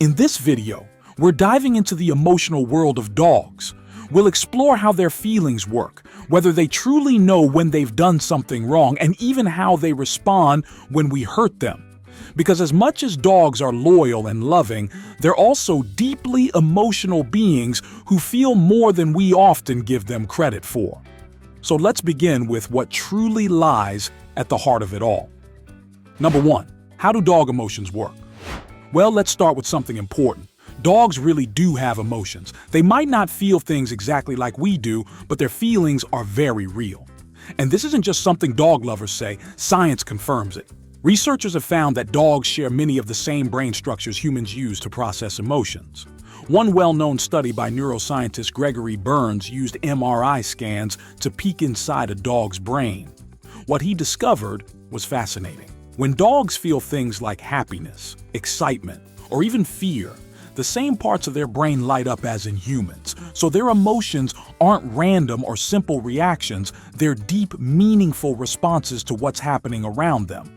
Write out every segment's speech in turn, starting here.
In this video, we're diving into the emotional world of dogs. We'll explore how their feelings work, whether they truly know when they've done something wrong, and even how they respond when we hurt them. Because as much as dogs are loyal and loving, they're also deeply emotional beings who feel more than we often give them credit for. So let's begin with what truly lies at the heart of it all. Number 1. How do dog emotions work? Well, let's start with something important. Dogs really do have emotions. They might not feel things exactly like we do, but their feelings are very real. And this isn't just something dog lovers say, science confirms it. Researchers have found that dogs share many of the same brain structures humans use to process emotions. One well-known study by neuroscientist Gregory Burns used MRI scans to peek inside a dog's brain. What he discovered was fascinating. When dogs feel things like happiness, excitement, or even fear, the same parts of their brain light up as in humans. So their emotions aren't random or simple reactions, they're deep, meaningful responses to what's happening around them.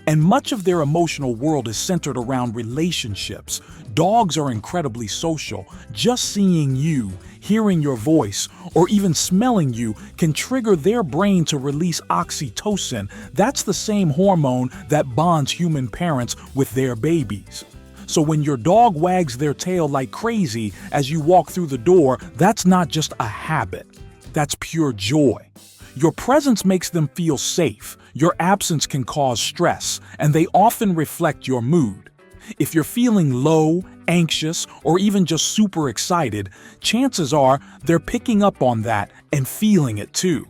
And much of their emotional world is centered around relationships. Dogs are incredibly social. Just seeing you, hearing your voice, or even smelling you can trigger their brain to release oxytocin. That's the same hormone that bonds human parents with their babies. So when your dog wags their tail like crazy as you walk through the door, that's not just a habit. That's pure joy. Your presence makes them feel safe. Your absence can cause stress, and they often reflect your mood. If you're feeling low, anxious, or even just super excited, chances are they're picking up on that and feeling it too.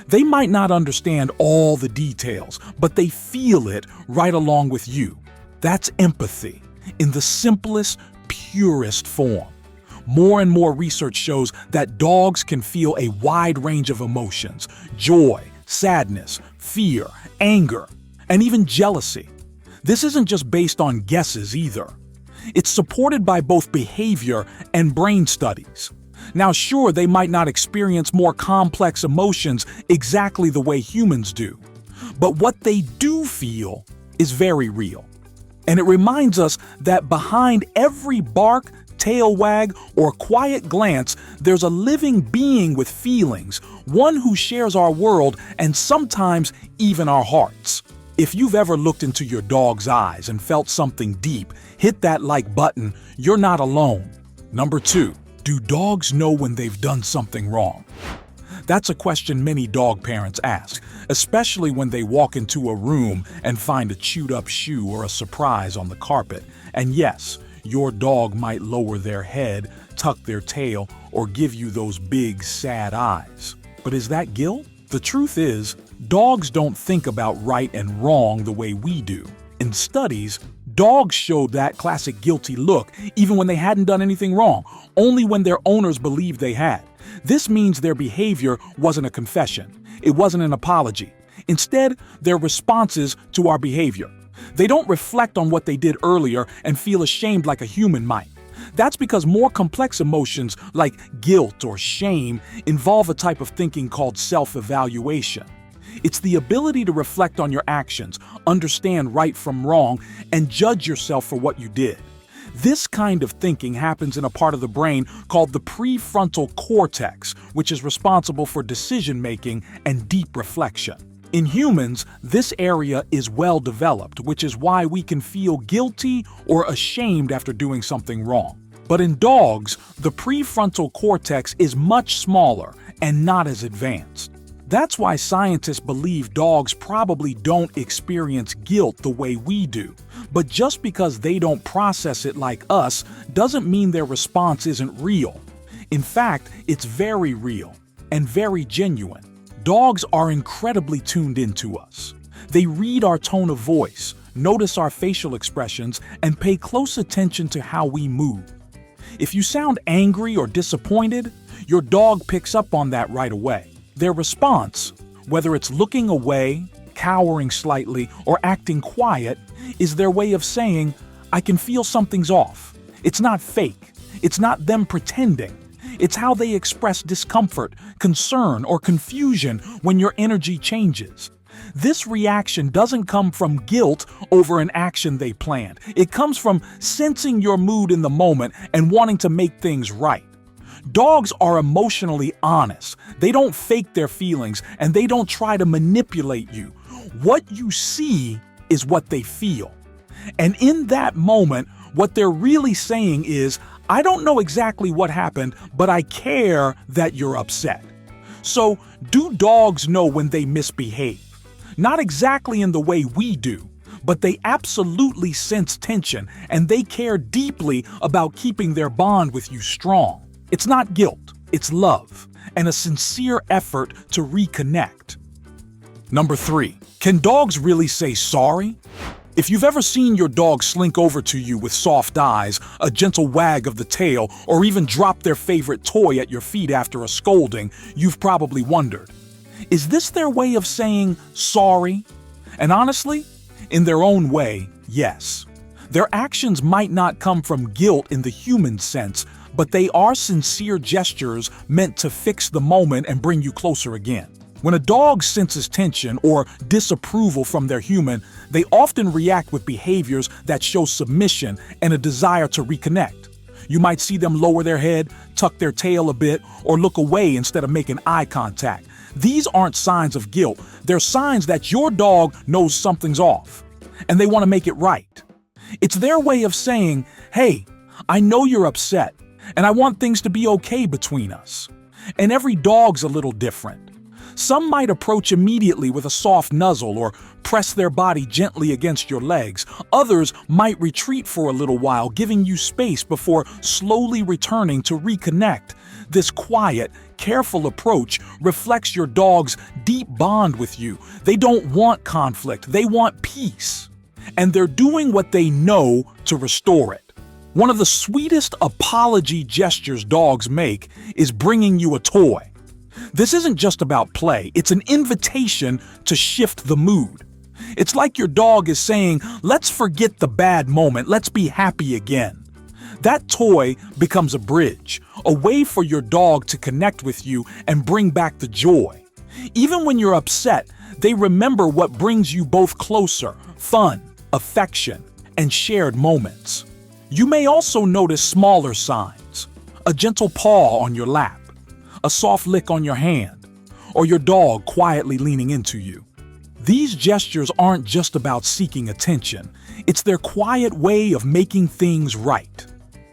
They might not understand all the details, but they feel it right along with you. That's empathy, in the simplest, purest form. More and more research shows that dogs can feel a wide range of emotions: joy, sadness, fear, anger, and even jealousy. This isn't just based on guesses either. It's supported by both behavior and brain studies. Now, sure, they might not experience more complex emotions exactly the way humans do, but what they do feel is very real. And it reminds us that behind every bark, tail wag, or quiet glance, there's a living being with feelings, one who shares our world and sometimes even our hearts. If you've ever looked into your dog's eyes and felt something deep, hit that like button. You're not alone. Number 2, do dogs know when they've done something wrong? That's a question many dog parents ask, especially when they walk into a room and find a chewed up shoe or a surprise on the carpet. And yes, your dog might lower their head, tuck their tail, or give you those big, sad eyes. But is that guilt? The truth is, dogs don't think about right and wrong the way we do. In studies, dogs showed that classic guilty look even when they hadn't done anything wrong, only when their owners believed they had. This means their behavior wasn't a confession. It wasn't an apology. Instead, they're responses to our behavior. They don't reflect on what they did earlier and feel ashamed like a human might. That's because more complex emotions like guilt or shame involve a type of thinking called self-evaluation. It's the ability to reflect on your actions, understand right from wrong, and judge yourself for what you did. This kind of thinking happens in a part of the brain called the prefrontal cortex, which is responsible for decision-making and deep reflection. In humans, this area is well developed, which is why we can feel guilty or ashamed after doing something wrong. But in dogs, the prefrontal cortex is much smaller and not as advanced. That's why scientists believe dogs probably don't experience guilt the way we do. But just because they don't process it like us doesn't mean their response isn't real. In fact, it's very real and very genuine. Dogs are incredibly tuned into us. They read our tone of voice, notice our facial expressions, and pay close attention to how we move. If you sound angry or disappointed, your dog picks up on that right away. Their response, whether it's looking away, cowering slightly, or acting quiet, is their way of saying, "I can feel something's off." It's not fake. It's not them pretending. It's how they express discomfort, concern, or confusion when your energy changes. This reaction doesn't come from guilt over an action they planned. It comes from sensing your mood in the moment and wanting to make things right. Dogs are emotionally honest. They don't fake their feelings and they don't try to manipulate you. What you see is what they feel. And in that moment, what they're really saying is, I don't know exactly what happened, but I care that you're upset. So, do dogs know when they misbehave? Not exactly in the way we do, but they absolutely sense tension and they care deeply about keeping their bond with you strong. It's not guilt, it's love and a sincere effort to reconnect. Number 3, can dogs really say sorry? If you've ever seen your dog slink over to you with soft eyes, a gentle wag of the tail, or even drop their favorite toy at your feet after a scolding, you've probably wondered, is this their way of saying sorry? And honestly, in their own way, yes. Their actions might not come from guilt in the human sense, but they are sincere gestures meant to fix the moment and bring you closer again. When a dog senses tension or disapproval from their human, they often react with behaviors that show submission and a desire to reconnect. You might see them lower their head, tuck their tail a bit, or look away instead of making eye contact. These aren't signs of guilt. They're signs that your dog knows something's off, and they want to make it right. It's their way of saying, hey, I know you're upset, and I want things to be okay between us. And every dog's a little different. Some might approach immediately with a soft nuzzle or press their body gently against your legs. Others might retreat for a little while, giving you space before slowly returning to reconnect. This quiet, careful approach reflects your dog's deep bond with you. They don't want conflict, they want peace. And they're doing what they know to restore it. One of the sweetest apology gestures dogs make is bringing you a toy. This isn't just about play, it's an invitation to shift the mood. It's like your dog is saying, let's forget the bad moment, let's be happy again. That toy becomes a bridge, a way for your dog to connect with you and bring back the joy. Even when you're upset, they remember what brings you both closer: fun, affection, and shared moments. You may also notice smaller signs: a gentle paw on your lap, a soft lick on your hand, or your dog quietly leaning into you. These gestures aren't just about seeking attention, it's their quiet way of making things right.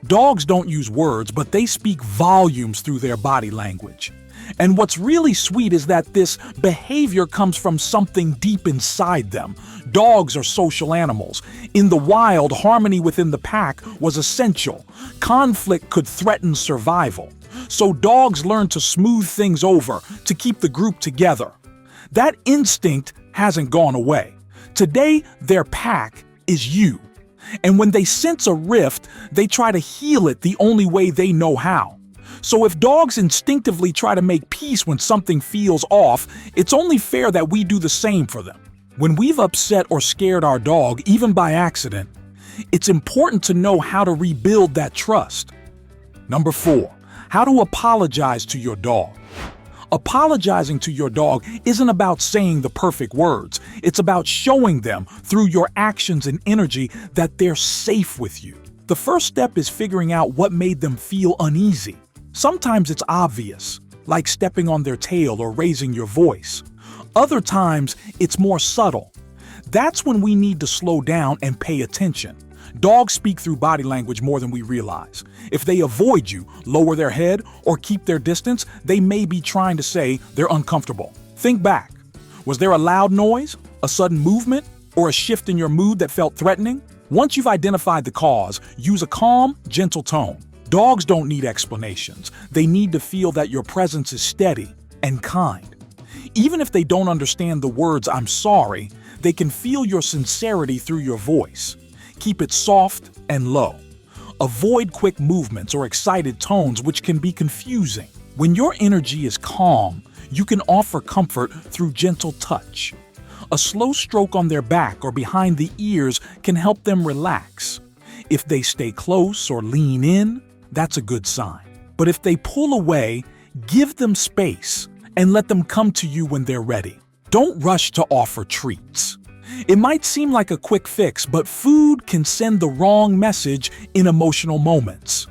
Dogs don't use words, but they speak volumes through their body language. And what's really sweet is that this behavior comes from something deep inside them. Dogs are social animals. In the wild, harmony within the pack was essential. Conflict could threaten survival. So dogs learn to smooth things over, to keep the group together. That instinct hasn't gone away. Today, their pack is you. And when they sense a rift, they try to heal it the only way they know how. So if dogs instinctively try to make peace when something feels off, it's only fair that we do the same for them. When we've upset or scared our dog, even by accident, it's important to know how to rebuild that trust. Number 4, how to apologize to your dog. Apologizing to your dog isn't about saying the perfect words. It's about showing them through your actions and energy that they're safe with you. The first step is figuring out what made them feel uneasy. Sometimes it's obvious, like stepping on their tail or raising your voice. Other times, it's more subtle. That's when we need to slow down and pay attention. Dogs speak through body language more than we realize. If they avoid you, lower their head, or keep their distance, they may be trying to say they're uncomfortable. Think back. Was there a loud noise, a sudden movement, or a shift in your mood that felt threatening? Once you've identified the cause, use a calm, gentle tone. Dogs don't need explanations. They need to feel that your presence is steady and kind. Even if they don't understand the words "I'm sorry," they can feel your sincerity through your voice. Keep it soft and low. Avoid quick movements or excited tones, which can be confusing. When your energy is calm, you can offer comfort through gentle touch. A slow stroke on their back or behind the ears can help them relax. If they stay close or lean in, that's a good sign. But if they pull away, give them space and let them come to you when they're ready. Don't rush to offer treats. It might seem like a quick fix, but food can send the wrong message in emotional moments.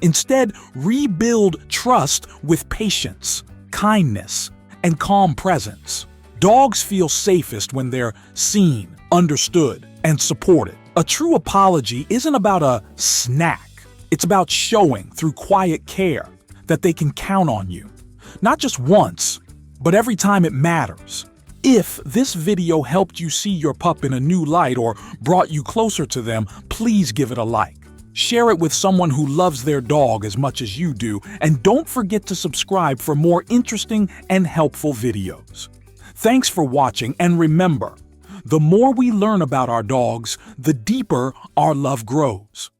Instead, rebuild trust with patience, kindness, and calm presence. Dogs feel safest when they're seen, understood, and supported. A true apology isn't about a snack. It's about showing, through quiet care, that they can count on you. Not just once, but every time it matters. If this video helped you see your pup in a new light or brought you closer to them, please give it a like. Share it with someone who loves their dog as much as you do, and don't forget to subscribe for more interesting and helpful videos. Thanks for watching, and remember, the more we learn about our dogs, the deeper our love grows.